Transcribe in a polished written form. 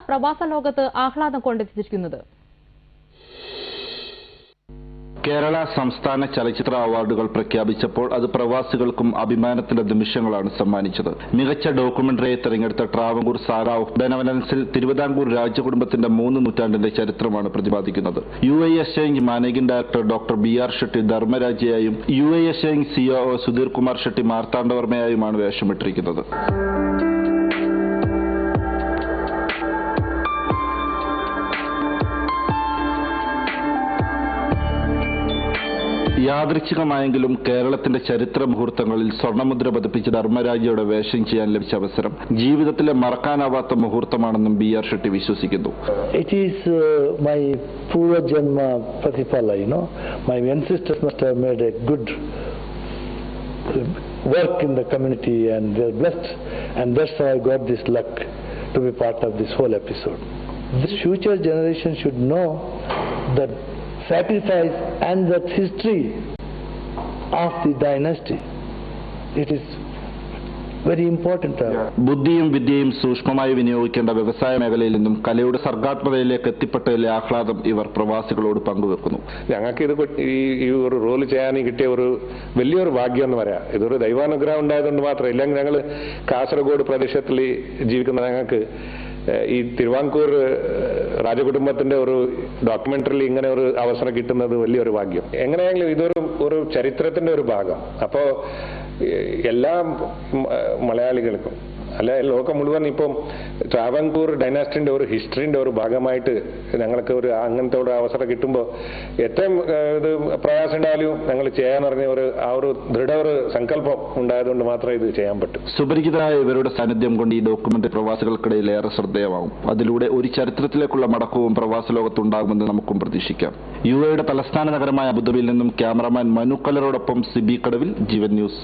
പ്രവാസ ലോകത്ത് ആഹ്ലാദം കൊണ്ടെത്തിച്ചിരിക്കുന്നത്. കേരള സംസ്ഥാന ചലച്ചിത്ര അവാർഡുകൾ പ്രഖ്യാപിച്ചപ്പോൾ അത് പ്രവാസികൾക്കും അഭിമാനത്തിന്റെ നിമിഷങ്ങളാണ് സമ്മാനിച്ചത്. മികച്ച ഡോക്യുമെന്ററിയെ തെരഞ്ഞെടുത്ത ട്രാവൻകൂർ സാഗ ഓഫ് ബെനവലൻസിൽ തിരുവിതാംകൂർ രാജകുടുംബത്തിന്റെ 3 നൂറ്റാണ്ടിന്റെ ചരിത്രമാണ് പ്രതിപാദിക്കുന്നത്. UAE exchange managing director doctor BR Shetty ധർമ്മരാജയായും UAE exchange COO Sudheer Kumar Shetty മാർത്താണ്ഡവർമ്മയായുമാണ് വേഷമിട്ടിരിക്കുന്നത്. യാദൃച്ഛികമായെങ്കിലും കേരളത്തിന്റെ ചരിത്ര മുഹൂർത്തങ്ങളിൽ സ്വർണ്ണമുദ്ര പതിപ്പിച്ച ധർമ്മരാജയുടെ വേഷം ചെയ്യാൻ ലഭിച്ച അവസരം ജീവിതത്തിലെ മറക്കാനാവാത്ത മുഹൂർത്തമാണെന്നും BR ഷെട്ടി വിശ്വസിക്കുന്നു. It is my Purva Janma Pratipala, My ancestors must have made a good work in the community and they are blessed, and that's how I got this luck to be part of this whole episode. This future generation should know that sacrifice and that history of the dynasty. It is very important. ബുദ്ധിയും വിദ്യയും സൂക്ഷ്മമായി വിനിയോഗിക്കേണ്ട വ്യവസായ മേഖലയിൽ നിന്നും കലയുടെ സർഗാത്മകതയിലേക്ക് എത്തിപ്പെട്ടതിലെ ആഹ്ലാദം ഇവർ പ്രവാസികളോട് പങ്കുവെക്കുന്നു. ഞങ്ങൾക്ക് ഇത് ഈ ഒരു റോൾ ചെയ്യാൻ കിട്ടിയ ഒരു വലിയൊരു ഭാഗ്യം എന്ന് പറയാം. ഇതൊരു ദൈവാനുഗ്രഹം ഉണ്ടായതുകൊണ്ട് മാത്രമല്ല. ഇല്ലെങ്കിൽ ഞങ്ങൾ കാസർഗോഡ് പ്രദേശത്തിൽ ജീവിക്കുന്ന ഞങ്ങൾക്ക് ഈ തിരുവാങ്കൂർ രാജകുടുംബത്തിന്റെ ഒരു ഡോക്യുമെന്ററിയിൽ ഇങ്ങനെ ഒരു അവസരം കിട്ടുന്നത് വലിയൊരു ഭാഗ്യം. എങ്ങനെയാണെങ്കിലും ഇതൊരു ചരിത്രത്തിന്റെ ഒരു ഭാഗം. അപ്പോൾ എല്ലാ മലയാളികൾക്കും അല്ല ലോകം മുഴുവൻ ഇപ്പം ട്രാവൻകൂർ ഡൈനാസ്റ്റിന്റെ ഒരു ഹിസ്റ്ററിന്റെ ഒരു ഭാഗമായിട്ട് ഞങ്ങൾക്ക് അങ്ങനത്തെ ഒരു അവസരം കിട്ടുമ്പോൾ ഏറ്റവും ഇത് പ്രയാസം ഉണ്ടായാലും ഞങ്ങൾ ചെയ്യാൻ പറഞ്ഞ ഒരു ദൃഢ ഒരു സങ്കല്പം ഉണ്ടായതുകൊണ്ട് മാത്രമേ ഇത് ചെയ്യാൻ പറ്റൂ. സുപരിചിതരായ ഇവരുടെ സാന്നിധ്യം കൊണ്ട് ഈ ഡോക്യുമെന്ററി പ്രവാസികൾക്കിടയിൽ ഏറെ ശ്രദ്ധേയമാകും. അതിലൂടെ ഒരു ചരിത്രത്തിലേക്കുള്ള മടക്കവും പ്രവാസ ലോകത്തുണ്ടാകുമെന്ന് നമുക്കും പ്രതീക്ഷിക്കാം. UAEയുടെ തലസ്ഥാന നഗരമായ അബുദാബിയിൽ നിന്നും ക്യാമറമാൻ മനു കലറോടൊപ്പം സിബി കടവിൽ, ജീവൻ ന്യൂസ്.